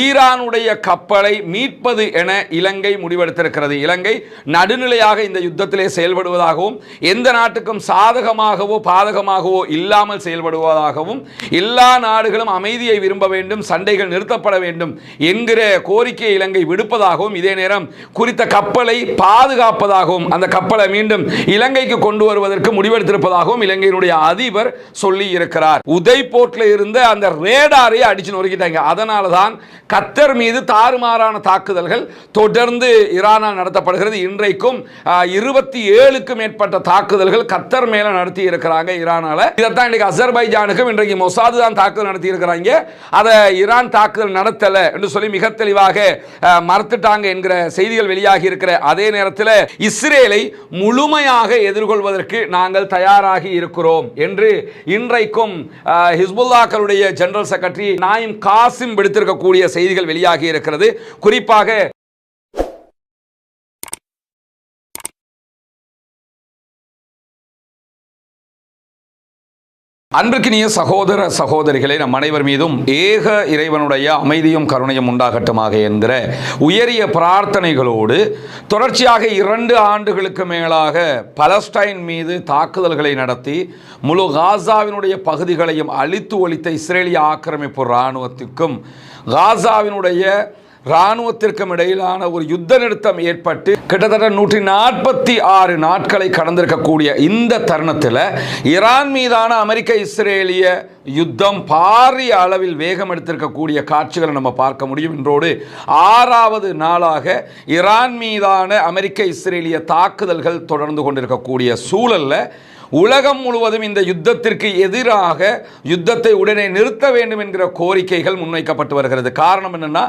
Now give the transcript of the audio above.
ஈரானுடைய கப்பலை மீட்பது என இலங்கை முடிவெடுத்திருக்கிறது. இலங்கை நடுநிலையாக இந்த யுத்தத்திலே செயல்படுவதாகவும் எந்த நாட்டுக்கும் சாதகமாகவோ பாதகமாகவோ இல்லாமல் செயல்படுவதாகவும் எல்லா நாடுகளும் அமைதியை விரும்ப வேண்டும், சண்டைகள் நிறுத்தப்பட வேண்டும் என்கிற கோரிக்கையை இலங்கை விடுப்பதாகவும் இதே நேரம் குறித்த கப்பலை பாதுகாப்பதாகவும் அந்த கப்பலை மீண்டும் இலங்கைக்கு கொண்டு வருவதற்கு முடிவெடுத்திருப்பதாகவும் இலங்கையினுடைய அதிபர் சொல்லி இருக்கிறார். உதய்போர்ட்ல இருந்த அந்த ரேடாரை அடிச்சு நொறுக்கிட்டாங்க. அதனால தான் கத்தர் மீது தாறுமாறான தாக்குதல்கள் தொடர்ந்து ஈரானால் நடத்தப்படுகிறது. இன்றைக்கும் 27க்கும் மேற்பட்ட தாக்குதல்கள் கத்தர் மேல நடத்தி இருக்கிறாங்க ஈரானால. இதைத்தான் இன்றைக்கு அசர்பைஜானுக்கும் இன்றைக்கு மொசாது தான் தாக்குதல் நடத்தி இருக்கிறாங்க. அதை ஈரான் தாக்குதல் நடத்தல என்று சொல்லி மிக தெளிவாக மறுத்துட்டாங்க என்கிற செய்திகள் வெளியாகி இருக்கிற அதே நேரத்தில் இஸ்ரேலை முழுமையாக எதிர்கொள்வதற்கு நாங்கள் தயாராகி இருக்கிறோம் என்று இன்றைக்கும் ஹிஸ்புல்லாக்களுடைய ஜெனரல் செக்ரட்டரி நாயிம் காசிம் விடுத்திருக்கக்கூடிய செய்திகள் வெளியாகி இருக்கிறது. குறிப்பாக அன்பிற்கினிய சகோதர சகோதரிகளை நம் அனைவர் மீதும் ஏக இறைவனுடைய அமைதியும் கருணையும் உண்டாகட்டுமாக என்கிற உயரிய பிரார்த்தனைகளோடு தொடர்ச்சியாக 2 ஆண்டுகளுக்கு மேலாக பலஸ்டைன் மீது தாக்குதல்களை நடத்தி முழு காசாவினுடைய பகுதிகளையும் அழித்து ஒழித்த இஸ்ரேலிய ஆக்கிரமிப்பு இராணுவத்திற்கும் காசாவினுடைய இராணுவத்திற்கும் இடையிலான ஒரு யுத்த நிறுத்தம் ஏற்பட்டு கிட்டத்தட்ட 146 நாட்களை கடந்திருக்கக்கூடிய இந்த தருணத்தில் ஈரான் மீதான அமெரிக்க இஸ்ரேலிய யுத்தம் பாரிய அளவில் வேகம் எடுத்திருக்கக்கூடிய காட்சிகளை நம்ம பார்க்க முடியும். இன்றோடு 6வது நாளாக ஈரான் மீதான அமெரிக்க இஸ்ரேலிய தாக்குதல்கள் தொடர்ந்து கொண்டிருக்கக்கூடிய சூழல்ல உலகம் முழுவதும் இந்த யுத்தத்திற்கு எதிராக யுத்தத்தை உடனே நிறுத்த வேண்டும் என்கிற கோரிக்கைகள் முன்வைக்கப்பட்டு வருகிறது. காரணம் என்னன்னா